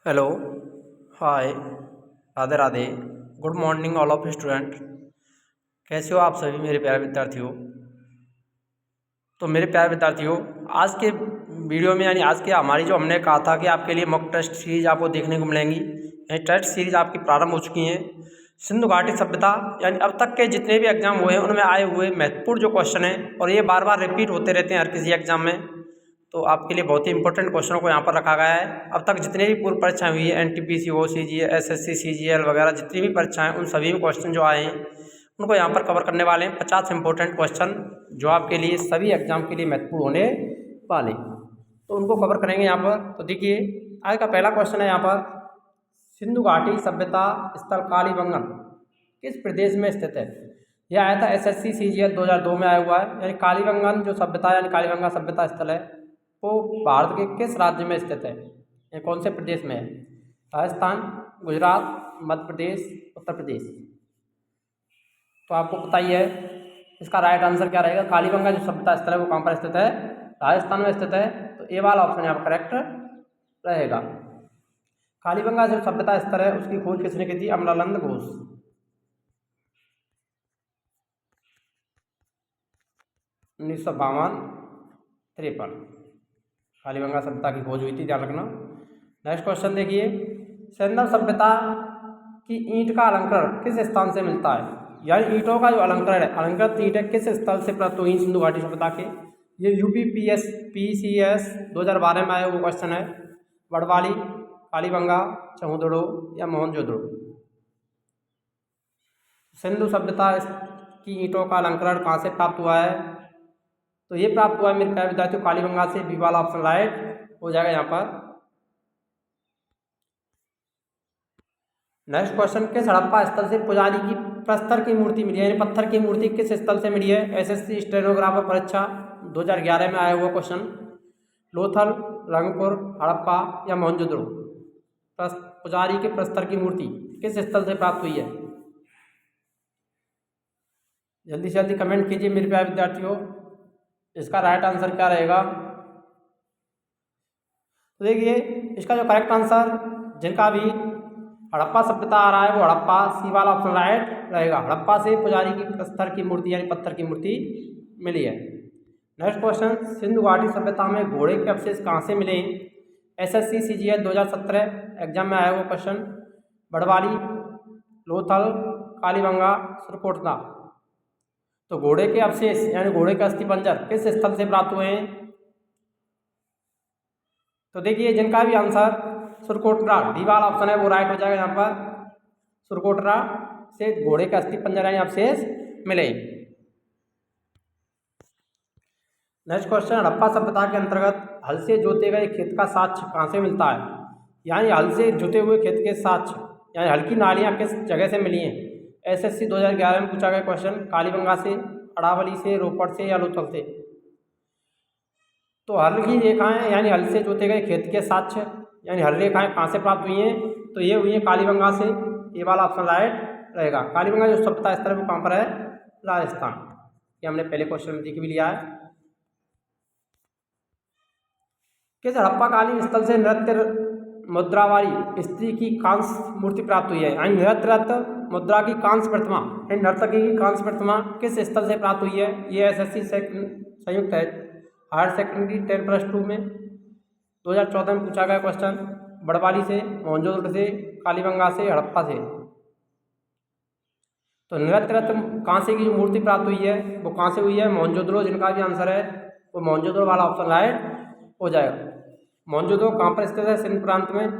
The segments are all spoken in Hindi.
Hello, hi, Radhe Radhe. Good morning all of student. कैसे हो आप सभी मेरे प्यारे विद्यार्थियों। तो मेरे प्यारे विद्यार्थियों, आज के वीडियो में यानी आज के हमारी जो हमने कहा था कि आपके लिए मॉक टेस्ट सीरीज आपको देखने को मिलेंगी। ये टेस्ट सीरीज आपकी प्रारंभ हो चुकी हैं। सिंधु घाटी सभ्यता यानी अब तक के जितने भी एग्जाम हुए हैं उनमें आए हुए महत्वपूर्ण जो क्वेश्चन हैं, और ये बार बार रिपीट होते रहते हैं हर किसी एग्जाम में, तो आपके लिए बहुत ही इंपॉर्टेंट क्वेश्चनों को यहाँ पर रखा गया है। अब तक जितने भी पूर्व परीक्षाएं हुई है, एनटीपीसी हो, सीजीएल, एसएससी, सीजीएल वगैरह जितनी भी परीक्षाएं, उन सभी में क्वेश्चन जो आए हैं उनको यहाँ पर कवर करने वाले हैं। 50 इंपॉर्टेंट क्वेश्चन जो आपके लिए सभी एग्जाम के लिए महत्वपूर्ण होने वाले, तो उनको कवर करेंगे यहाँ पर। तो देखिए, आज का पहला क्वेश्चन है यहाँ पर, सिंधु घाटी सभ्यता स्थल कालीबंगन किस प्रदेश में स्थित है। यह आया था एसएससी सीजीएल 2002 में आया हुआ है। यानी कालीबंगन जो सभ्यता यानी कालीबंगा सभ्यता स्थल है वो भारत के किस राज्य में स्थित है, या कौन से प्रदेश में है। राजस्थान, गुजरात, मध्य प्रदेश, उत्तर प्रदेश। तो आपको पता ही है इसका राइट आंसर क्या रहेगा। कालीबंगा जो सभ्यता स्थल है वो कहाँ पर स्थित है, राजस्थान में स्थित है। तो ए वाला ऑप्शन यहाँ पर करेक्ट रहेगा। कालीबंगा जो सभ्यता स्थल है उसकी खोज किसने की थी, अमलानंद घोष। 1952-53 कालीबंगा सभ्यता की खोज हुई थी, ध्यान रखना। नेक्स्ट क्वेश्चन देखिए, सिंधु सभ्यता की ईंट का अलंकरण किस स्थान से मिलता है। यानी ईंटों का जो अलंकरण है, अलंकृत ईंटें किस स्थल से प्राप्त हुई सिंधु घाटी सभ्यता के। ये यूपीपीसीएस 2012 में आया वो क्वेश्चन है। बड़वाली, कालीबंगा, चमूदड़ो या मोहनजोदड़ो। सिंधु सभ्यता की ईंटों का अलंकरण कहाँ से प्राप्त हुआ है, तो ये प्राप्त हुआ है मेरे प्यारे विद्यार्थियों कालीबंगा से। बी वाला ऑप्शन राइट हो जाएगा यहाँ पर। नेक्स्ट क्वेश्चन, किस हड़प्पा स्थल से पुजारी की प्रस्तर की मूर्ति मिली है, यानी पत्थर की मूर्ति किस स्थल से मिली है। एसएससी स्टेनोग्राफर परीक्षा 2011 में आया हुआ क्वेश्चन। लोथल, रंगपुर, हड़प्पा या मोहनजोदड़ो। पुजारी के प्रस्तर की मूर्ति किस स्थल से प्राप्त हुई है। जल्दी से जल्दी कमेंट कीजिए मेरे प्यारे विद्यार्थियों, इसका राइट आंसर क्या रहेगा। तो देखिए, इसका जो करेक्ट आंसर जिनका भी हड़प्पा सभ्यता आ रहा है वो हड़प्पा, सी वाला ऑप्शन राइट रहेगा। हड़प्पा से पुजारी की प्रस्तर की मूर्ति यानी पत्थर की मूर्ति मिली है। नेक्स्ट क्वेश्चन, सिंधु घाटी सभ्यता में घोड़े के अवशेष कहाँ से मिले। एसएससी सीजीएल 2017 एग्जाम में आया हुआ क्वेश्चन। बड़वाली, लोथल, कालीबंगा, सुरकोटदा। तो घोड़े के अवशेष यानी घोड़े का अस्थि पंजर किस स्थल से प्राप्त हुए हैं। तो देखिए, जिनका भी आंसर सुरकोटरा, डी वाला ऑप्शन है वो राइट हो जाएगा यहाँ पर। सुरकोटरा से घोड़े का अस्थि पंजर यानी अवशेष मिले। नेक्स्ट क्वेश्चन, हड़प्पा सभ्यता के अंतर्गत हल से जोते गए खेत का साक्ष्य कहाँ से मिलता है। यानी हल से जोते हुए खेत के साक्ष्य यानी हल की नालियाँ किस जगह से मिली हैं। एसएससी 2011 में पूछा गया क्वेश्चन। कालीबंगा से, अरावली से, रोपड़ से या लोथल से। तो हल की रेखाएं यानी हल से जोते गए खेत के साक्ष्य यानी हल रेखाएं कहाँ से प्राप्त हुई हैं, तो ये हुई है कालीबंगा से। ये वाला ऑप्शन राइट रहेगा। कालीबंगा जो सभ्यता स्थल है वो कहाँ पर है, राजस्थान। ये हमने पहले क्वेश्चन में देख भी लिया है। किस हड़प्पा कालीन स्थल से नृत्य मुद्रा वाली स्त्री की कांस्य मूर्ति प्राप्त हुई है। यानी नृत्य मुद्रा की कांस्य प्रतिमा यानी नर्तकी की कांस्य प्रतिमा किस स्थल से प्राप्त हुई है। ये एसएससी संयुक्त है हायर सेकेंडरी 10+2 में 2014 में पूछा गया क्वेश्चन। बड़वाली से, मोहनजोदड़ो से, कालीबंगा से, हड़प्पा से। तो नृत्य कांसे की जो मूर्ति प्राप्त हुई है वो कहाँ से हुई है, मोहनजोदड़ो। जिनका भी आंसर है वो मोहनजोदड़ो वाला ऑप्शन राइट हो जाएगा। मोहनजोदड़ो कहाँ पर स्थित है, सिंध प्रांत में,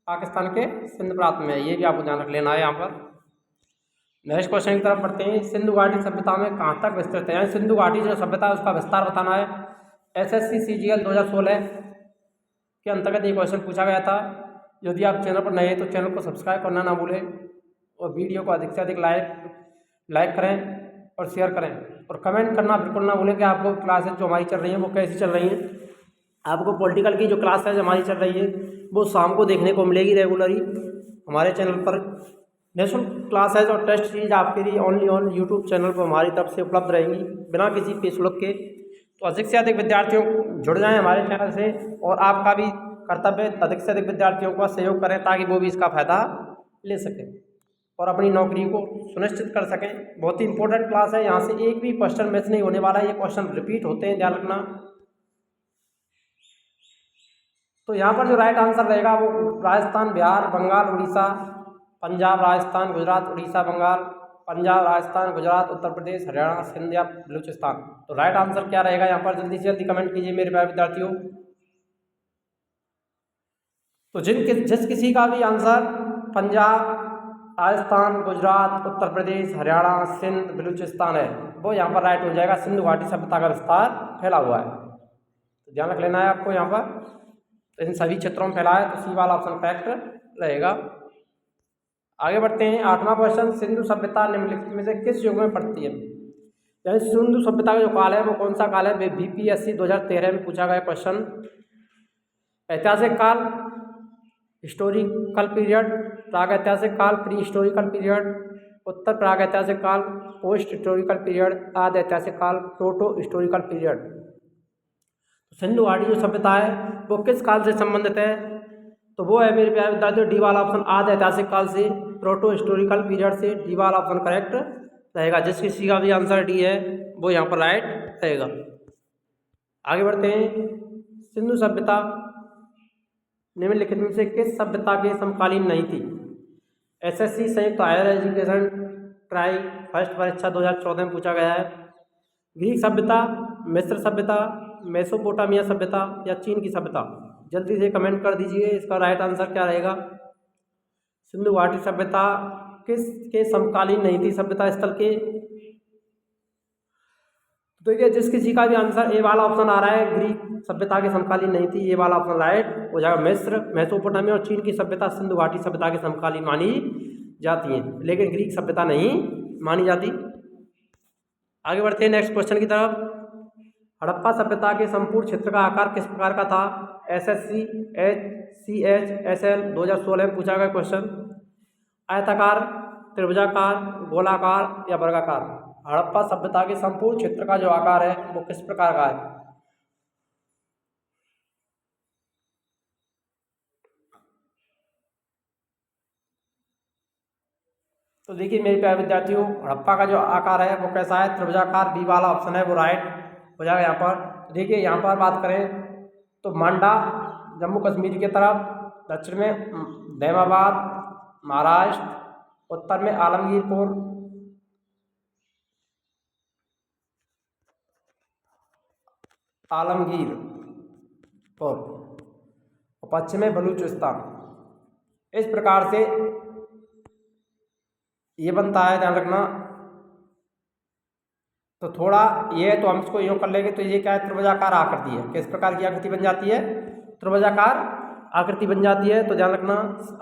पाकिस्तान के सिंध प्रांत में है। ये भी आपको ध्यान रख लेना है यहाँ पर। नेक्स्ट क्वेश्चन की तरफ पढ़ते हैं। सिंधु घाटी सभ्यता में कहाँ तक विस्तृत है, यानी सिंधु घाटी जो सभ्यता है उसका विस्तार बताना है। एसएससी सीजीएल 2016 के अंतर्गत ये क्वेश्चन पूछा गया था। यदि आप चैनल पर नए हैं तो चैनल को सब्सक्राइब करना ना भूलें, और वीडियो को अधिक से अधिक लाइक करें और शेयर करें, और कमेंट करना बिल्कुल ना भूलें कि आपको क्लासेज जो हमारी चल रही हैं वो कैसी चल रही हैं। आपको पॉलिटिकल की जो क्लास है जो हमारी चल रही है वो शाम को देखने को मिलेगी रेगुलरली हमारे चैनल पर। नेशनल क्लासेज और टेस्ट सीरीज आपके लिए ओनली ऑन यूट्यूब चैनल पर हमारी तरफ से उपलब्ध रहेंगी बिना किसी फीस शुल्क के। तो अधिक से अधिक विद्यार्थियों जुड़ जाएं हमारे चैनल से, और आपका भी कर्तव्य अधिक से अधिक विद्यार्थियों का सहयोग करें ताकि वो भी इसका फ़ायदा ले सकें और अपनी नौकरी को सुनिश्चित कर सकें। बहुत ही इंपॉर्टेंट क्लास है, यहाँ से एक भी क्वेश्चन मिस नहीं होने वाला है, ये क्वेश्चन रिपीट होते हैं, ध्यान रखना। तो यहाँ पर जो राइट आंसर रहेगा वो राजस्थान, बिहार, बंगाल, उड़ीसा, पंजाब, राजस्थान, गुजरात, उड़ीसा, बंगाल, पंजाब, राजस्थान, गुजरात, उत्तर प्रदेश, हरियाणा, सिंध या बलूचिस्तान। तो राइट आंसर क्या रहेगा यहाँ पर, जल्दी से जल्दी कमेंट कीजिए मेरे प्यारे विद्यार्थियों। तो जिस किसी का भी आंसर पंजाब, राजस्थान, गुजरात, उत्तर प्रदेश, हरियाणा, सिंध, बलूचिस्तान है वो यहाँ पर राइट हो जाएगा। सिंधु घाटी सभ्यता का विस्तार फैला हुआ है, तो ध्यान रख लेना है आपको यहाँ पर। तो इन सभी क्षेत्रों में फैला है, तो सी वाला ऑप्शन करेक्ट रहेगा। आगे बढ़ते हैं, 8वां क्वेश्चन, सिंधु सभ्यता निम्नलिखित में से किस युग में पड़ती है। यानी सिंधु सभ्यता का जो काल है वो कौन सा काल है, बीपीएससी 2013 में पूछा गया क्वेश्चन। ऐतिहासिक काल, हिस्टोरिकल पीरियड, प्राग ऐतिहासिक काल, प्री हिस्टोरिकल पीरियड, उत्तर प्राग ऐतिहासिक काल, पोस्ट हिस्टोरिकल पीरियड, आदि ऐतिहासिक काल, प्रोटो हिस्टोरिकल पीरियड। सिंधु घाटी जो सभ्यता है वो किस काल से संबंधित है, तो वो है मेरे प्यारे विद्यार्थियों डी वाला ऑप्शन, आदि ऐतिहासिक काल से, प्रोटो हिस्टोरिकल पीरियड से। डी वाला ऑप्शन करेक्ट रहेगा, जिस किसी का भी आंसर डी है वो यहाँ पर राइट रहेगा। आगे बढ़ते हैं, सिंधु सभ्यता निम्नलिखित में से किस सभ्यता के समकालीन नहीं थी। एसएससी संयुक्त हायर एजुकेशन ट्राई फर्स्ट परीक्षा 2014 में पूछा गया है। ग्रीक सभ्यता, मिस्र सभ्यता, मेसोपोटामिया सभ्यता या चीन की सभ्यता। जल्दी से कमेंट कर दीजिए, इसका राइट आंसर क्या रहेगा। सिंधु घाटी सभ्यता किसके समकालीन नहीं थी सभ्यता स्थल के। तो देखिए जिस किसी का भी आंसर ए वाला ऑप्शन आ रहा है, ग्रीक सभ्यता के समकालीन नहीं थी, ये वाला ऑप्शन राइट हो जाएगा। मिस्र, मेसोपोटामिया और चीन की सभ्यता सिंधु घाटी सभ्यता के समकालीन मानी जाती है, लेकिन ग्रीक सभ्यता नहीं मानी जाती। आगे बढ़ते हैं नेक्स्ट क्वेश्चन की तरफ। हड़प्पा सभ्यता के संपूर्ण क्षेत्र का आकार किस प्रकार का था। एसएससी CHSL 2016 में पूछा गया क्वेश्चन। आयताकार, त्रिभुजाकार, गोलाकार या वर्गाकार। हड़प्पा सभ्यता के संपूर्ण क्षेत्र का जो आकार है वो किस प्रकार का है। तो देखिए मेरे प्यारे विद्यार्थियों, हड़प्पा का जो आकार है वो कैसा है, त्रिभुजाकार। बी वाला ऑप्शन है वो राइट हो जाएगा यहाँ पर। देखिए यहाँ पर बात करें तो मांडा जम्मू कश्मीर की तरफ, दक्षिण में दैमाबाद महाराष्ट्र, उत्तर में आलमगीरपुर, और पश्चिम में बलूचिस्तान। इस प्रकार से ये बनता है, ध्यान रखना। तो थोड़ा ये तो हम इसको यूँ कर लेंगे, तो ये क्या है, त्रिभुजाकार आकृति है। किस प्रकार की आकृति बन जाती है, त्रिभुजाकार आकृति बन जाती है। तो ध्यान रखना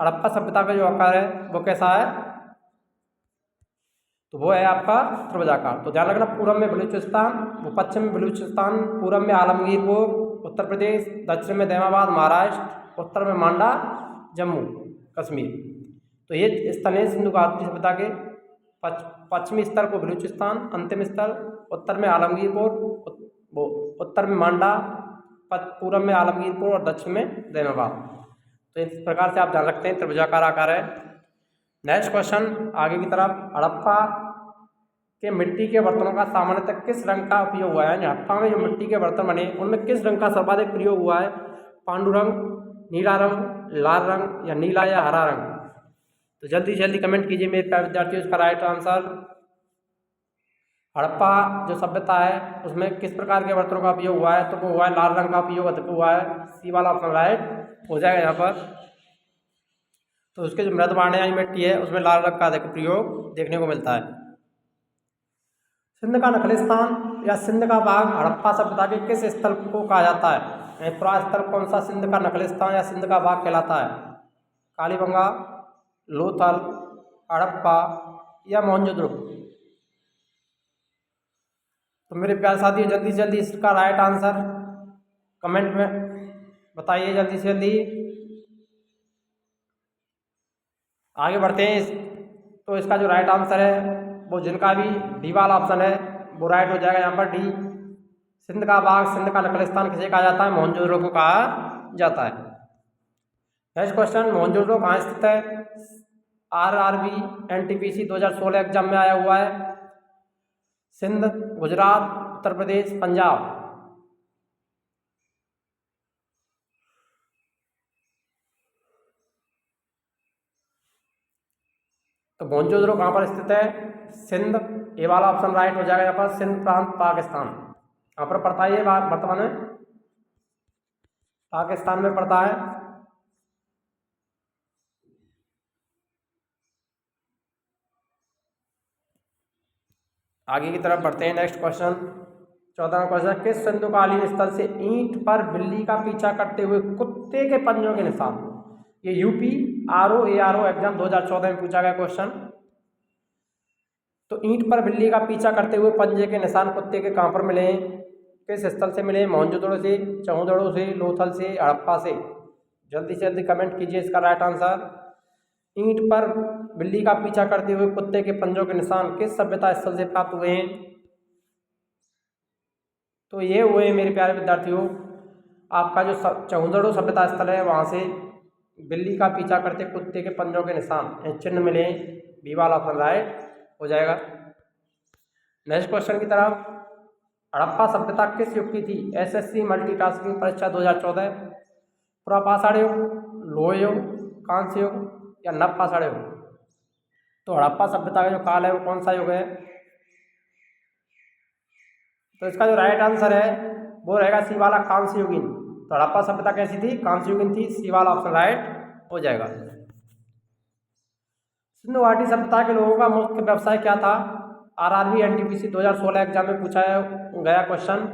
हड़प्पा सभ्यता का जो आकार है वो कैसा है, तो वो है आपका त्रिभुजाकार। तो ध्यान रखना पूर्व में बलूचिस्तान, वो पश्चिम में बलूचिस्तान, पूर्व में आलमगीरपुर उत्तर प्रदेश, दक्षिण में दैमाबाद महाराष्ट्र, उत्तर में मांडा जम्मू कश्मीर। तो ये स्थल है सिंधु घाटी सभ्यता के। पश्चिमी स्तर को बलूचिस्तान, अंतिम स्तर उत्तर में आलमगीरपुर, वो उत्तर में मांडा, पूर्व में आलमगीरपुर और दक्षिण में दैमाबाद। तो इस प्रकार से आप जान सकते हैं त्रिभुजाकार आकार है। नेक्स्ट क्वेश्चन आगे की तरफ। हड़प्पा के मिट्टी के बर्तनों का सामान्यतः किस रंग का उपयोग हुआ है। हड़प्पा में जो मिट्टी के बर्तन बने उनमें किस रंग का सर्वाधिक प्रयोग हुआ है। पांडुरंग, नीला रंग, लाल रंग या नीला या हरा रंग। तो जल्दी से जल्दी कमेंट कीजिए मेरे प्यारे विद्यार्थियों, इसका राइट आंसर। हड़प्पा जो सभ्यता है उसमें किस प्रकार के बर्तनों का उपयोग हुआ है, तो वो हुआ है लाल रंग का उपयोग अधिक हुआ है। सी वाला ऑप्शन राइट हो जाएगा यहाँ पर। तो उसके जो मृद वाणियाई मिट्टी है उसमें लाल रंग का अधिक प्रयोग देखने को मिलता है। सिंध का नखलिस्तान या सिंध का बाग हड़प्पा सभ्यता के किस स्थल को कहा जाता है। पूरा स्थल कौन सा सिंध का नखलिस्तान या सिंध का बाग कहलाता है। कालीबंगा, लोथल, हड़प्पा या मोहनजोदड़ो। तो मेरे प्यारे साथियों जल्दी से जल्दी इसका राइट आंसर कमेंट में बताइए, जल्दी से जल्दी। आगे बढ़ते हैं। तो इसका जो राइट आंसर है वो जिनका भी डी वाला ऑप्शन है वो राइट हो जाएगा यहाँ पर, डी। सिंध का बाग, सिंध का नखलिस्तान किसे कहा जाता है, मोहनजोदड़ो को कहा जाता है। नेक्स्ट क्वेश्चन, मोहनजोदड़ो कहाँ स्थित है? आरआरबी एनटीपीसी 2016 एग्जाम में आया हुआ है। सिंध, गुजरात, उत्तर प्रदेश, पंजाब। तो मोहनजोदड़ो कहाँ पर स्थित है? सिंध। ये वाला ऑप्शन राइट हो जाएगा यहाँ पर, सिंध प्रांत, पाकिस्तान। कहाँ पर पड़ता है ये वर्तमान में? पाकिस्तान में पड़ता है। आगे की तरफ बढ़ते हैं। नेक्स्ट क्वेश्चन, 14वां क्वेश्चन, किस सिंधुकालीन स्थल से ईंट पर बिल्ली का पीछा करते हुए कुत्ते के पंजों के निशान? ये यूपी आरओ एग्जाम 2014 में पूछा गया क्वेश्चन। तो ईंट पर बिल्ली का पीछा करते हुए पंजे के निशान कुत्ते के कहाँ पर मिले? किस स्थल से मिले? मोहनजोदड़ो से, चौदड़ो से, लोथल से, हड़प्पा से। जल्दी से जल्दी कमेंट कीजिए इसका राइट आंसर। ईंट पर बिल्ली का पीछा करते हुए कुत्ते के पंजों के निशान किस सभ्यता स्थल से प्राप्त हुए हैं? तो ये हुए मेरे प्यारे विद्यार्थियों, आपका जो चौदड़ो सभ्यता स्थल है वहाँ से बिल्ली का पीछा करते कुत्ते के पंजों के निशान चिन्ह मिले। बी वाला ऑप्शन राइट हो जाएगा। नेक्स्ट क्वेश्चन की तरफ, हड़प्पा सभ्यता किस युग की थी? एसएससी मल्टीटास्किंग परीक्षा 2014। पुरापाषाण युग, लोह युग, कांस्य युग या नवपाषाण युग? तो हड़प्पा सभ्यता का जो काल है वो कौन सा युग है? तो इसका जो राइट आंसर है वो रहेगा सी वाला, कांस्य युगीन। तो हड़प्पा सभ्यता कैसी थी? कांस्य युगीन थी। सी वाला ऑप्शन राइट हो जाएगा। सिंधु घाटी सभ्यता के लोगों का मुख्य व्यवसाय क्या था? आरआरबी एनटीपीसी 2016 एग्जाम में पूछा गया क्वेश्चन।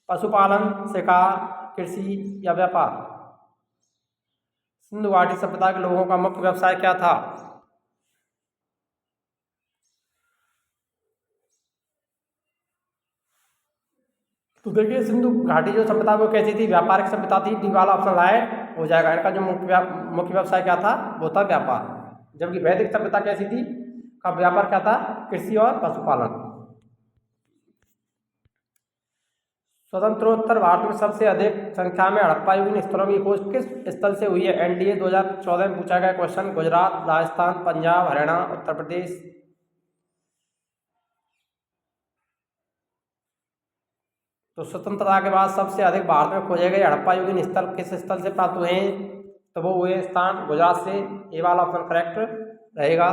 पशुपालन, शिकार, कृषि या व्यापार? सिंधु घाटी सभ्यता के लोगों का मुख्य व्यवसाय क्या था? तो देखिए, सिंधु घाटी जो सभ्यता वो कैसी थी? व्यापारिक सभ्यता थी। डी वाला ऑप्शन राइट हो जाएगा। इनका जो मुख्य व्यवसाय क्या था? वो था व्यापार। जबकि वैदिक सभ्यता कैसी थी? का व्यापार क्या था? कृषि और पशुपालन। स्वतंत्रोत्तर भारत में सबसे अधिक संख्या में हड़प्पा युगीन स्थलों की खोज किस स्थल से हुई है? एनडीए 2014 में पूछा गया क्वेश्चन। गुजरात, राजस्थान, पंजाब, हरियाणा, उत्तर प्रदेश। तो स्वतंत्रता के बाद सबसे अधिक भारत में खोजे गए हड़प्पा युगीन स्थल किस स्थल से प्राप्त हुए हैं? तो वो हुए स्थान गुजरात से। ये वाला ऑप्शन करेक्ट रहेगा।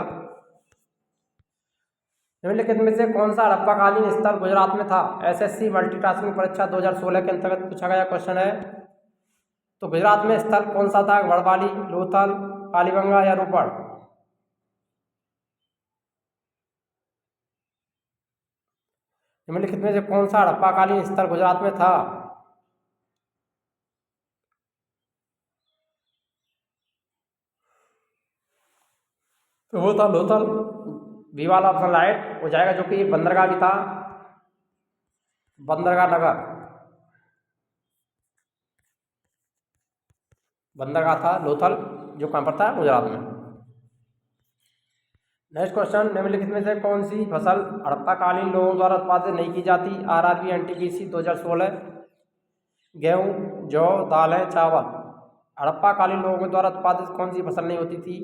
निम्नलिखित में से कौन सा हड़प्पाकालीन स्थल गुजरात में था? एसएससी मल्टीटास्किंग परीक्षा 2016 के अंतर्गत पूछा गया क्वेश्चन है। तो गुजरात में स्थल कौन सा था? गढ़वाली, लोथल, कालीबंगा या रोपड़? निम्नलिखित में से कौन सा हड़प्पाकालीन स्थल गुजरात में था? तो वो था लोथल। बी वाला ऑप्शन राइट हो जाएगा, जो कि बंदरगाह भी था, बंदरगाह नगर, बंदरगाह था लोथल, जो कहाँ पर था? गुजरात में। नेक्स्ट क्वेश्चन, निम्नलिखित में से कौन सी फसल हड़प्पाकालीन लोगों द्वारा उत्पादित नहीं की जाती? RRB NTPC 2016। गेहूँ, जौ, दालें, चावल। हड़प्पाकालीन लोगों के द्वारा उत्पादित कौन सी फसल नहीं होती थी?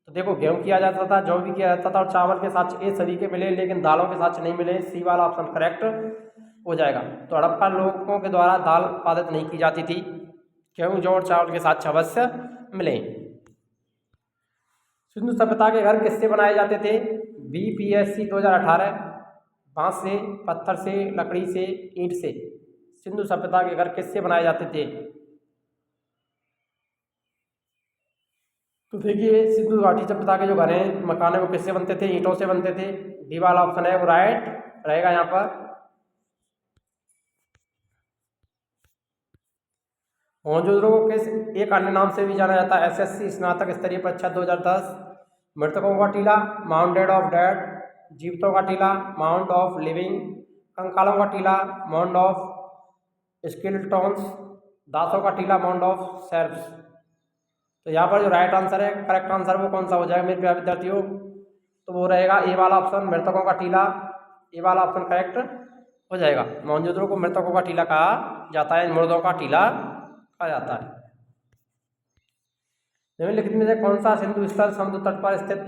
तो देखो, गेहूँ किया जाता था, जौ भी किया जाता था और चावल के साथ ये सभी के मिले, लेकिन दालों के साथ नहीं मिले। सी वाला ऑप्शन करेक्ट हो जाएगा। तो हड़प्पा लोगों के द्वारा दाल उत्पादित नहीं की जाती थी। गेहूँ, जौ और चावल के साथ अवश्य मिले। सिंधु सभ्यता के घर किससे बनाए जाते थे? बीपीएससी 2018। बांस से, पत्थर से, लकड़ी से, ईंट से? सिंधु सभ्यता के घर किससे बनाए जाते थे? तो देखिए, सिंधु घाटी सभ्यता के जो घर हैं, मकान है, वो किससे बनते थे? ईंटों से बनते थे। डी वाला ऑप्शन है वो राइट रहेगा यहाँ पर। मोहनजोदड़ो को किस एक अन्य नाम से भी जाना जाता है? एसएससी स्नातक स्तरीय परीक्षा 2010। मृतकों का टीला, माउंट डेड ऑफ डेड। जीवितों का टीला, माउंट ऑफ लिविंग। कंकालों का टीला, माउंट ऑफ स्केलेटन्स। दासों का टीला, माउंट ऑफ सेल्फ्स। तो यहाँ पर जो राइट आंसर है, करेक्ट आंसर, वो कौन सा हो जाएगा मेरे प्यारे विद्यार्थियों? तो वो रहेगा ए वाला ऑप्शन, मृतकों का टीला। ए वाला ऑप्शन करेक्ट हो जाएगा। मोहनजोदड़ो को मृतकों का टीला कहा जाता है, मुर्दों का टीला कहा जाता है। निम्नलिखित में से कौन सा सिंधु स्थल समुद्र तट पर स्थित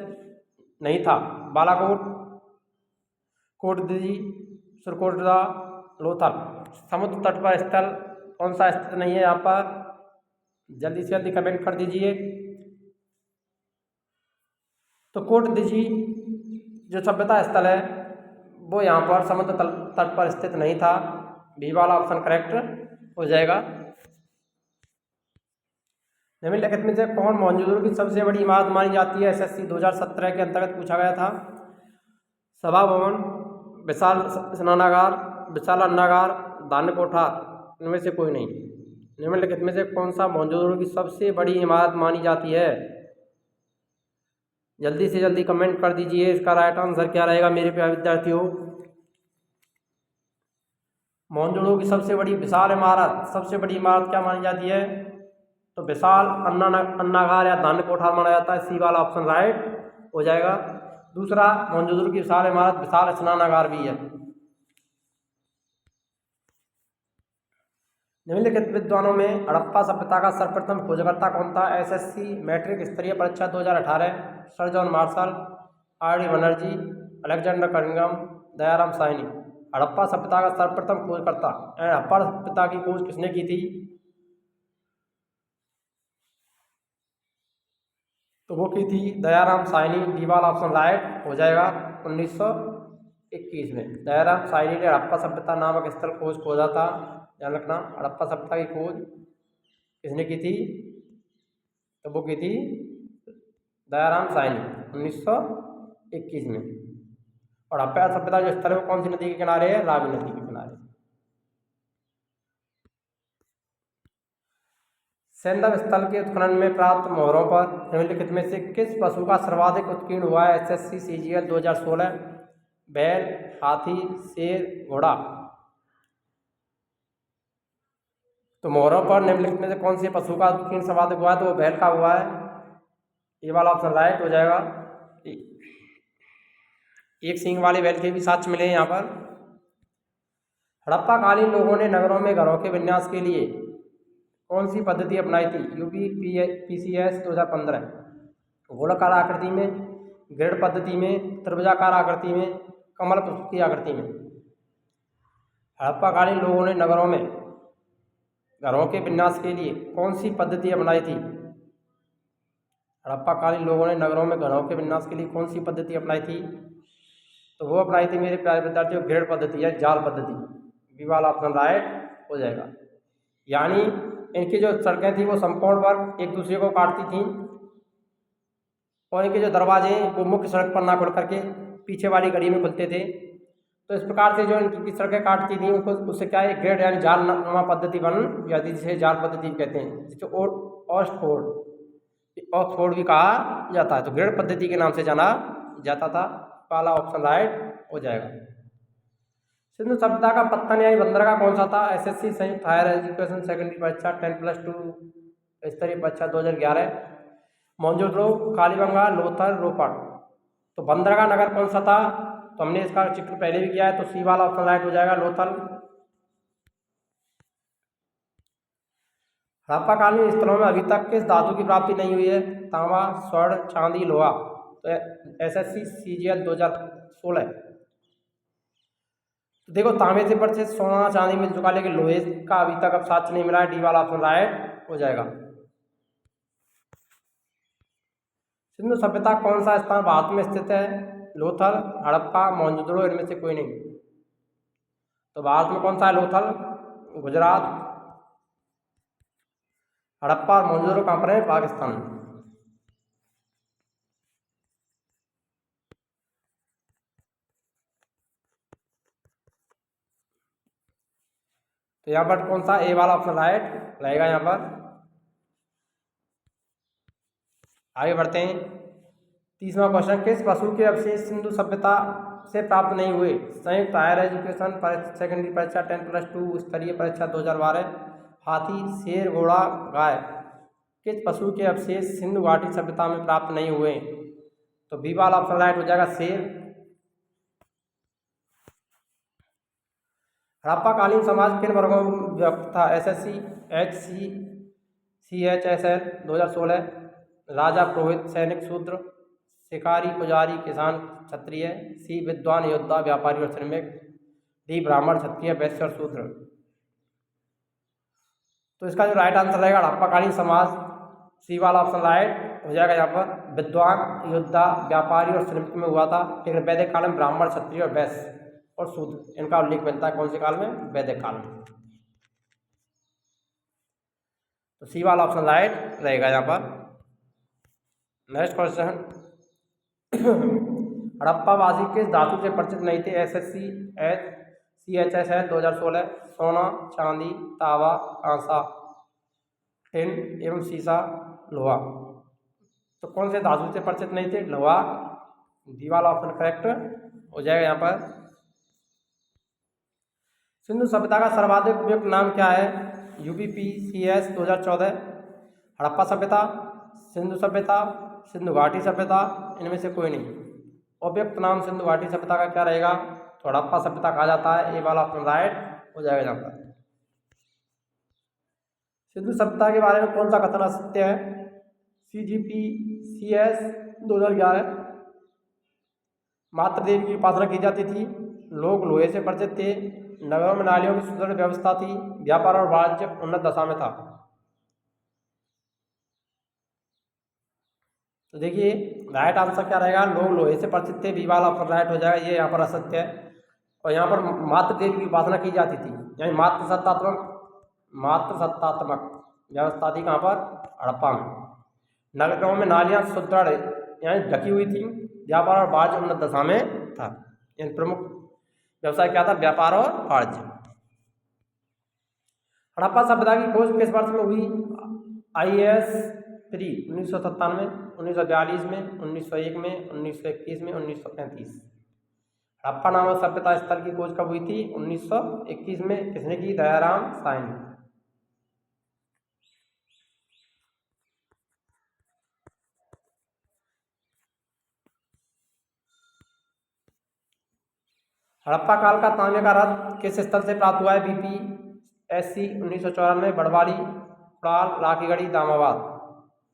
नहीं था? बालाकोट, कोटदीजी, सुरकोटदा, लोथल। समुद्र तट पर स्थल कौन सा स्थित नहीं है यहाँ पर? जल्दी से जल्दी कमेंट कर दीजिए। तो कोटदीजी जो सभ्यता स्थल है वो यहाँ पर समुद्र तट पर स्थित नहीं था। बी वाला ऑप्शन करेक्ट हो जाएगा। निम्नलिखित में से कौन मोहनजोदड़ो की सबसे बड़ी इमारत मानी जाती है? एसएससी 2017 के अंतर्गत पूछा गया था। सभा भवन, विशाल स्नानागार, विशाल अन्नागार, धान्य कोठा, इनमें से कोई नहीं। निम्नलिखित में से कौन सा मोहनजोदड़ो की सबसे बड़ी इमारत मानी जाती है? जल्दी से जल्दी कमेंट कर दीजिए। इसका राइट आंसर क्या रहेगा मेरे प्यारे विद्यार्थियों? मोहनजोदड़ो की सबसे बड़ी विशाल इमारत, सबसे बड़ी इमारत क्या मानी जाती है? तो विशाल अन्नागार या धान्य कोठा माना जाता है। सी वाला ऑप्शन राइट हो जाएगा। दूसरा, मोहनजोदड़ो की विशाल इमारत विशाल स्नानागार भी है। निम्नलिखित विद्वानों में हड़प्पा सभ्यता का सर्वप्रथम खोजकर्ता कौन था? एसएससी मैट्रिक स्तरीय परीक्षा 2018, sir John martial, R D Banerjee, Alexander Cunningham, Dayaram Sahni. Harappa सभ्यता का सर्वप्रथम खोजकर्ता, हड़प्पा सभ्यता की खोज किसने की थी? तो वो की थी दयाराम साहनी। डी वाला ऑप्शन राइट हो जाएगा। 1921 में दयाराम साहनी ने हड़प्पा सभ्यता नामक स्थल खोजा था। ध्यान रखना, हड़प्पा सभ्यता की खोज किसने की थी? तो वो की थी दयाराम साहनी 1921 में। और हड़प्पा सभ्यता जो स्थल है वो कौन सी नदी के किनारे है? रावी नदी के किनारे। सैंधव स्थल के उत्खनन में प्राप्त मोहरों पर निम्नलिखित में से किस पशु का सर्वाधिक उत्कीर्ण हुआ है? एसएससी सीजीएल 2016, बैल, हाथी, शेर, घोड़ा। तो मोहरों पर निम्नलिखित में से कौन से पशु का उत्कीर्ण सर्वाधिक हुआ है? तो वो बैल का हुआ है। ये वाला ऑप्शन राइट हो जाएगा। एक सींग वाले बैल के भी साक्ष्य मिले यहाँ पर। हड़प्पा कालीन लोगों ने नगरों में घरों के विन्यास के लिए कौन सी पद्धति अपनाई थी? UP PCS 2015। गोलाकार आकृति में, ग्रिड पद्धति में, त्रिभुजाकार आकृति में, कमल पुष्प की आकृति में। हड़प्पा कालीन लोगों ने नगरों में घरों के विन्यास के लिए कौन सी पद्धति अपनाई थी? हड़प्पा कालीन लोगों ने नगरों में घरों के विन्यास के लिए कौन सी पद्धति अपनाई थी? तो वो अपनाई थी मेरे प्यारे विद्यार्थियों ग्रिड पद्धति या जाल पद्धति। बी वाला ऑप्शन राइट हो जाएगा। यानी इनकी जो सड़कें थी वो समकोण पर एक दूसरे को काटती थीं और इनके जो दरवाजे वो मुख्य सड़क पर ना खुल करके पीछे वाली गली में खुलते थे। तो इस प्रकार से जो इनकी सड़कें काटती थी उनको उससे क्या है ग्रेड यानी जाल नुमा पद्धति बन जाती, जिसे जाल पद्धति कहते हैं, जिसे ऑक्सफोर्ड भी कहा जाता है। तो ग्रेड पद्धति के नाम से जाना जाता था। पहला ऑप्शन राइट हो जाएगा। सिंधु सभ्यता का पत्तन यानी बंदरगाह कौन सा था? एसएससी संयुक्त हायर एजुकेशन सेकेंडरी परीक्षा 10+2 स्तरीय परीक्षा 2011, मोहनजोदड़ो, कालीबंगा, लोथल, रोपड़। तो बंदरगाह नगर कौन सा था? तो हमने इसका जिक्र पहले भी किया है। तो सी वाला ऑप्शन राइट हो जाएगा, लोथल। हड़प्पा कालीन स्थलों में अभी तक किस धातु की प्राप्ति नहीं हुई है? तांबा, स्वर्ण, चांदी, लोहा। तो एसएससी सीजीएल 2016। तो देखो तांबे से पर से सोना चांदी मिल चुका, लेकिन लोहे का अभी तक अब साक्ष्य नहीं मिला है। डी वाला ऑप्शन राइट हो जाएगा। सिंधु सभ्यता कौन सा स्थान भारत में स्थित है? लोथल, हड़प्पा, मोहनजोदड़ो, इनमें से कोई नहीं। तो भारत में कौन सा है? लोथल, गुजरात। हड़प्पा और मोहनजोदड़ो कहाँ पर है? पाकिस्तान। तो यहाँ पर कौन सा ए वाला ऑप्शन राइट रहेगा यहाँ पर। आगे बढ़ते हैं। तीसरा क्वेश्चन, किस पशु के अवशेष सिंधु सभ्यता से प्राप्त नहीं हुए? संयुक्त हायर एजुकेशन सेकेंडरी परीक्षा 10+2 स्तरीय परीक्षा 2012, हाथी, शेर, घोड़ा, गाय। किस पशु के अवशेष सिंधु घाटी सभ्यता में प्राप्त नहीं हुए? तो बी वाला ऑप्शन राइट हो जाएगा, शेर। हड़प्पा कालीन समाज किन वर्गों में विभक्त था? एसएससी, एचसी, सीएचएसएल 2016, राजा पुरोहित सैनिक शूद्र, शिकारी पुजारी किसान क्षत्रिय, सी विद्वान योद्धा व्यापारी और श्रमिक, डी ब्राह्मण क्षत्रिय वैश्य और शूद्र। तो इसका जो राइट आंसर रहेगा हड़प्पाकालीन समाज, सी वाला ऑप्शन राइट हो जाएगा। यहाँ पर विद्वान योद्धा व्यापारी और श्रमिक में हुआ था, लेकिन वैदिक काल में ब्राह्मण क्षत्रिय और वैश्य और शूद्र इनका उल्लेख मिलता है कौन से काल में? वैदिक काल में। तो सी वाला ऑप्शन राइट रहेगा यहाँ पर। नेक्स्ट क्वेश्चन, हड़प्पावासी किस धातु से परिचित नहीं थे? SSC CHS है 2016, सोना, चांदी, तांबा, कांसा, टिन एवं सीसा, लोहा। तो कौन से धातु से परिचित नहीं थे? लोहा। डी वाला ऑप्शन करेक्ट हो जाएगा यहाँ पर। सिंधु सभ्यता का सर्वाधिक उपयुक्त नाम क्या है? UPPCS 2014, हड़प्पा सभ्यता, सिंधु सभ्यता, सिंधु घाटी सभ्यता, इनमें से कोई नहीं। उपयुक्त नाम सिंधु घाटी सभ्यता का क्या रहेगा? तो हड़प्पा सभ्यता कहा जाता है। ये वाला ऑप्शन राइट हो जाएगा यहाँ पर। सिंधु सभ्यता के बारे में कौन सा कथन असत्य है? CGPCS 2011, मातृ देवी की उपासना की जाती थी, लोग लोहे से परिचित थे, नगरों में नालियों की सुदृढ़ व्यवस्था थी, व्यापार और वाणिज्य उन्नत दशा में था। तो देखिए राइट आंसर क्या रहेगा? लोग लोहे से परिचित थे, बी वाला ऑप्शन राइट हो जाएगा। ये यहाँ पर असत्य है। और यहाँ पर मातृ देवी की उपासना की जाती थी, यानी मातृ सत्तात्मक व्यवस्था थी। कहाँ पर? हड़प्पा में। नगरों में नालियाँ सुदृढ़ यानी ढकी हुई थी, व्यापार और वाणिज्य उन्नत दशा में था। यानी प्रमुख व्यवसाय क्या था? व्यापार और वाणिज्य। हड़प्पा सभ्यता की खोज किस वर्ष में हुई? IAS 3 1997, 1942 में, 1901 में, 1921 में, 1935। हड़प्पा नामक सभ्यता स्थल की खोज कब हुई थी? 1921 में। किसने की? दयाराम साहनी। हड़प्पा काल का तांबे का रथ किस स्थल से प्राप्त हुआ है? BPSC 1994, बड़वाली, कुड़ाल, लाखीगढ़ी, दामाबाद।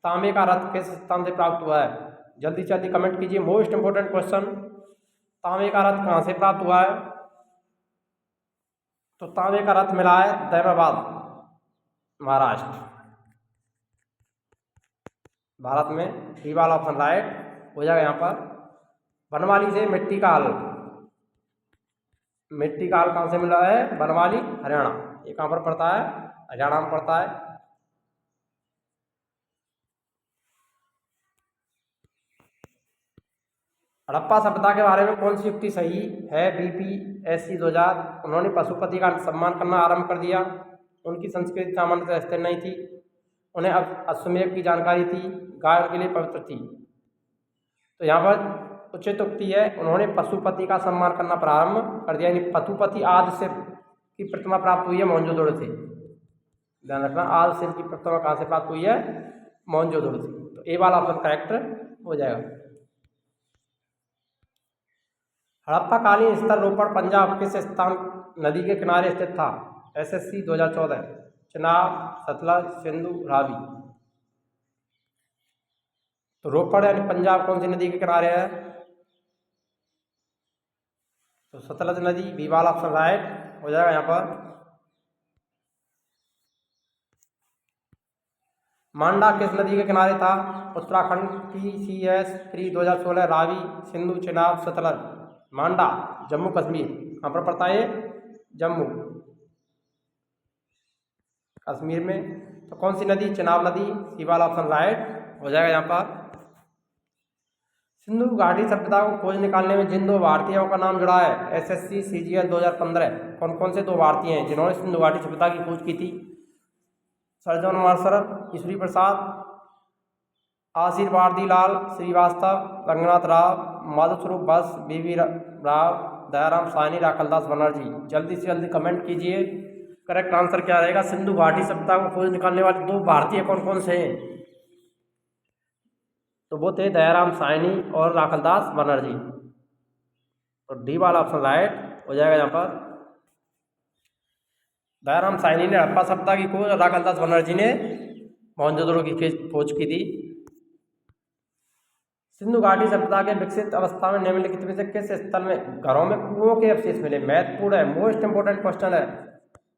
तांबे का रथ किस स्थान से प्राप्त हुआ है? जल्दी से जल्दी कमेंट कीजिए। मोस्ट इंपोर्टेंट क्वेश्चन, तांबे का रथ कहाँ से प्राप्त हुआ है? तो तांबे का रथ मिला है दामाबाद, महाराष्ट्र, भारत में। डी वाला ऑप्शन राइट हो जाएगा यहाँ पर। बनवाली से मिट्टी का हल, मिट्टी का हल कहाँ से मिला है? बनवाली, हरियाणा। ये कहाँ पर पड़ता है? हरियाणा में पड़ता है। हड़प्पा सभ्यता के बारे में कौन सी युक्ति सही है? BPSC 2000, उन्होंने पशुपति का सम्मान करना आरंभ कर दिया, उनकी संस्कृति सामान्य से स्थिर नहीं थी, उन्हें अश्वमेध की जानकारी थी, गाय उनके लिए पवित्र थी। तो यहाँ पर उचित उक्ति है, उन्होंने पशुपति का सम्मान करना प्रारंभ कर दिया। यानी पशुपति आदि शिव की प्रतिमा प्राप्त हुई है मोहनजोदड़ो से। ध्यान रखना, आदि शिव की प्रतिमा कहाँ से प्राप्त हुई है? मोहनजोदड़ो से। तो ए वाला ऑप्शन करेक्ट हो जाएगा। हड़प्पाकालीन स्थल रोपण पंजाब किस स्थान नदी के किनारे स्थित था? SSC 2014, चेनाब, सतलज, सिंधु, रावी। तो रोपड़ यानी पंजाब कौन सी नदी के किनारे है? तो सतलज नदी। बी वाला ऑप्शन राइट हो जाएगा यहाँ पर। मांडा किस नदी के किनारे था? उत्तराखंड की CS 3 2016, रावी, सिंधु, चेनाब, सतलज। मांडा जम्मू कश्मीर, कहाँ पर पड़ता है? जम्मू कश्मीर में। तो कौन सी नदी? चेनाब नदी। सी वाला ऑप्शन राइट हो जाएगा यहाँ पर। सिंधु घाटी सभ्यता को खोज निकालने में जिन दो भारतीयों का नाम जुड़ा है? SSC CGL 2015, कौन कौन से दो भारतीय हैं जिन्होंने सिंधु घाटी सभ्यता की खोज की थी? Sir John martial, Ishwari Prasad, आशीर्वादी लाल श्रीवास्तव, रंगनाथ राव, माधवस्वरूप बस, BV राव, दयाराम साहनी, राखलदास बनर्जी। जल्दी से जल्दी कमेंट कीजिए करेक्ट आंसर क्या रहेगा। सिंधु घाटी सभ्यता को खोज निकालने वाले दो भारतीय कौन कौन से हैं? तो वो थे दयाराम साहनी और राखलदास बनर्जी। तो डी वाला ऑप्शन राइट हो जाएगा यहाँ पर। दयाराम साहनी ने हड़प्पा सभ्यता की खोज और राखलदास बनर्जी ने मोहनजोदड़ो की खोज की थी। सिंधु घाटी सभ्यता के विकसित अवस्था में निम्नलिखित में से किस स्थल में घरों में कुओं के अवशेष मिले? महत्वपूर्ण है, मोस्ट इंपोर्टेंट क्वेश्चन है।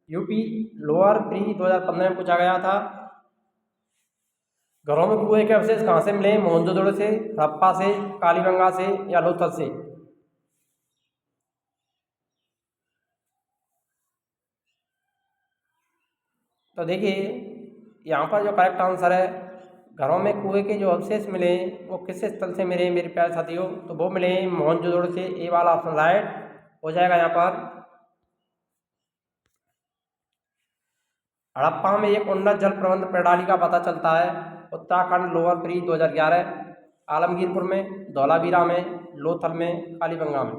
यूपी लोअर प्री 2015 में पूछा गया था। घरों में कुएं के अवशेष कहाँ से मिले? मोहनजोदड़ो से, हड़प्पा से, कालीबंगा से या लोथल से? तो देखिए यहाँ पर जो करेक्ट आंसर है, घरों में कुएं के जो अवशेष मिले वो किस स्थल से मिले मेरे प्यारे साथियों? तो वो मिले मोहनजोदड़ो से। ए वाला ऑप्शन राइट हो जाएगा यहाँ पर। हड़प्पा में एक उन्नत जल प्रबंधन प्रणाली का पता चलता है। उत्तराखंड लोअर प्री 2011, आलमगीरपुर में, धौलावीरा में, लोथल में, कालीबंगा में।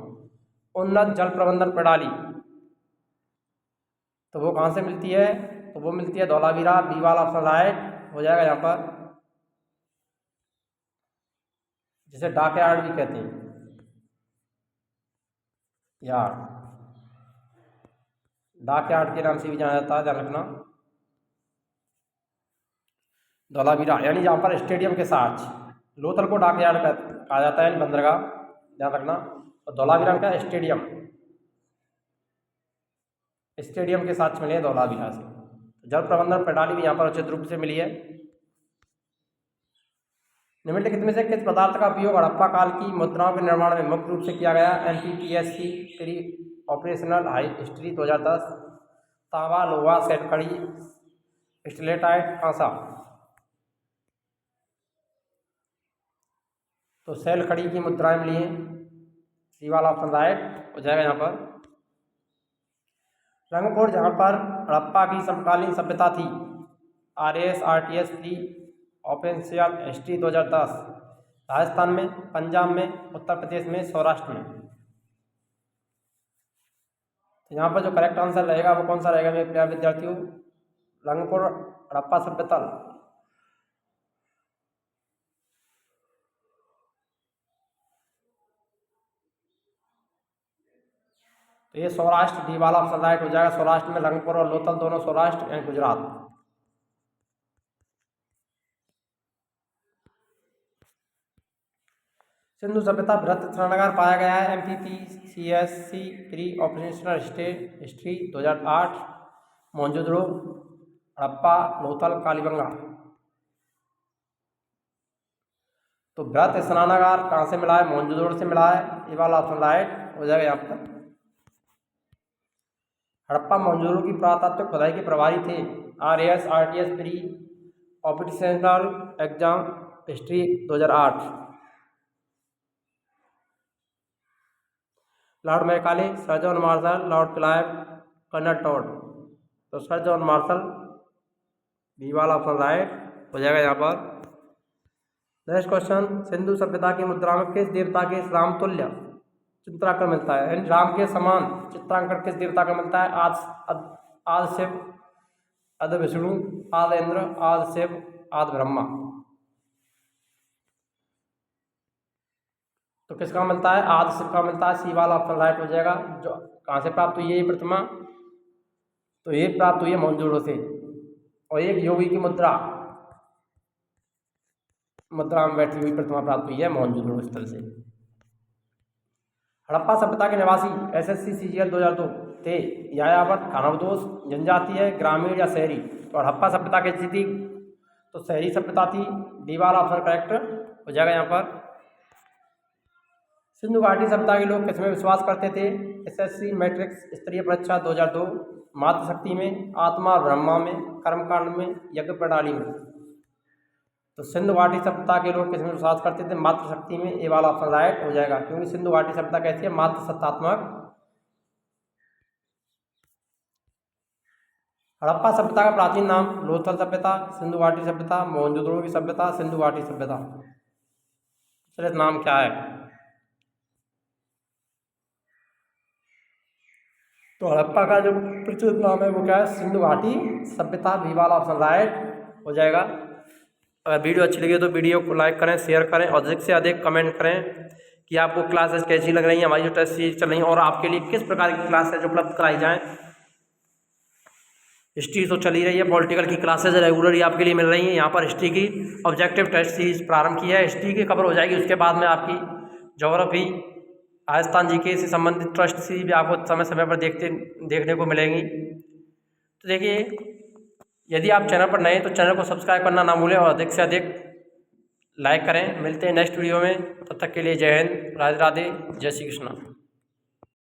उन्नत जल प्रबंधन प्रणाली तो वो कहाँ से मिलती है? तो वो मिलती है धौलावीरा। बी वाला ऑप्शन राइट हो जाएगा यहाँ पर, जिसे डाक यार्ड भी कहते हैं। यार्ड, डाक यार्ड के नाम से भी जाना जाता है, ध्यान रखना। धौलावीरा यानी जहाँ पर स्टेडियम के साथ, लोथल को डाक यार्ड कहा जाता है, बंदरगाह, ध्यान रखना। और धौलावीरा का स्टेडियम, स्टेडियम के साथ मिले धौलावीरा से। जल प्रबंधन प्रणाली भी यहाँ पर उचित रूप से मिली है। निम्नलिखित में से किस पदार्थ का उपयोग हड़प्पा काल की मुद्राओं के निर्माण में मुख्य रूप से किया गया? NPTEL pre operational high history 2010। तांबा, लोहा, सेल खड़ी, स्टेलेटाइट, कांसा। तो सेल खड़ी की मुद्राएं मिली हैं। सी वाला ऑप्शन राइट हो जाएगा यहाँ पर। रंगपुर जहाँ पर हड़प्पा की समकालीन सभ्यता थी। RAS RTS pre operational history 2010। Rajasthan में, पंजाब में, उत्तर प्रदेश में, सौराष्ट्र में। तो यहाँ पर जो करेक्ट आंसर रहेगा वो कौन सा रहेगा मेरे प्यारे विद्यार्थियों? रंगपुर हड़प्पा सभ्यता। तो ये सौराष्ट्र, डी वाला ऑप्शन राइट हो जाएगा। सौराष्ट्र में रंगपुर और लोथल दोनों सौराष्ट्र यानी गुजरात। सिंधु सभ्यता बृहत स्नानागार पाया गया है। MPPCSC pre operational history 2008। Mohenjodaro, Harappa, Lothal, Kalibangan. तो बृहत स्नानागार कहाँ से मिला है? मोहनजोदड़ो से मिला है। ये वाला ऑप्शन राइट हो जाएगा यहाँ पर। हड़प्पा मोहनजोदड़ो की पुरातत्व खुदाई के प्रभारी थे। RAS RTS pre operational exam history 2008। Lord Macaulay, Sir John Marshall, Lord Clive, Colonel Tod. तो सर जॉन मार्शल, बी वाला ऑप्शन राइट हो जाएगा यहाँ पर। नेक्स्ट क्वेश्चन, सिंधु सभ्यता की मुद्रा में किस देवता के रामतुल्य चित्रांकन मिलता है? यानी राम के समान चित्रांकन किस देवता का मिलता है? आदि शिव, आदि विष्णु, आदि इंद्र, आदि शिव, आदि ब्रह्मा। तो किसका मिलता है? आदि शिव का मिलता है। सी वाला ऑप्शन राइट हो जाएगा। जो कहाँ से प्राप्त हुई है ये प्रतिमा? तो ये प्राप्त हुई है मोहनजोदड़ो से। और एक योगी की मुद्रा में बैठी हुई प्रतिमा प्राप्त हुई है मोहनजोदड़ो स्थल से। हड़प्पा सभ्यता के निवासी SSC CGL 2002 थे। यायावर, खानाबदोश, जनजातीय, ग्रामीण या शहरी? तो हड़प्पा सभ्यता कैसी थी? तो शहरी सभ्यता थी। डी वाला ऑप्शन करेक्ट हो जाएगा यहाँ पर। सिंधु घाटी सभ्यता के लोग किसमें विश्वास करते थे? SSC मैट्रिक्स स्तरीय परीक्षा 2002। मातृशक्ति में, आत्मा और ब्रह्मा में, कर्मकांड में, यज्ञ प्रणाली में। तो सिंधु घाटी सभ्यता के लोग किसमें विश्वास करते थे? मातृशक्ति में। ए वाला ऑप्शन राइट हो जाएगा, क्योंकि सिंधु घाटी सभ्यता कैसी है? मातृसत्तात्मक। हड़प्पा सभ्यता का प्राचीन नाम? लोथल सभ्यता, सिंधु घाटी सभ्यता, मोहनजोदड़ो की सभ्यता, सिंधु घाटी सभ्यता। प्रचलित नाम क्या है? तो हड़प्पा का जो प्रचलित नाम है वो क्या है? सिंधु घाटी सभ्यता। बी वाला ऑप्शन राइट हो जाएगा। अगर वीडियो अच्छी लगी तो वीडियो को लाइक करें, शेयर करें और अधिक से अधिक कमेंट करें कि आपको क्लासेस कैसी लग रही हैं, हमारी जो टेस्ट सीरीज चल रही हैं और आपके लिए किस प्रकार की क्लासेस उपलब्ध कराई जाएँ। हिस्ट्री तो चल ही रही है, पॉलिटिकल की क्लासेज रेगुलरली आपके लिए मिल रही हैं। यहाँ पर हिस्ट्री की ऑब्जेक्टिव टेस्ट सीरीज प्रारंभ की है, हिस्ट्री की कवर हो जाएगी। उसके बाद में आपकी ज्योग्राफी, राजस्थान जीके से संबंधित ट्रस्ट सीरीज भी आपको समय समय पर देखने को मिलेंगी। तो देखिए, यदि आप चैनल पर नए हैं तो चैनल को सब्सक्राइब करना ना भूलें और अधिक से अधिक लाइक करें। मिलते हैं नेक्स्ट वीडियो में, तब तक के लिए जय हिंद, राधे राधे, जय श्री कृष्णा।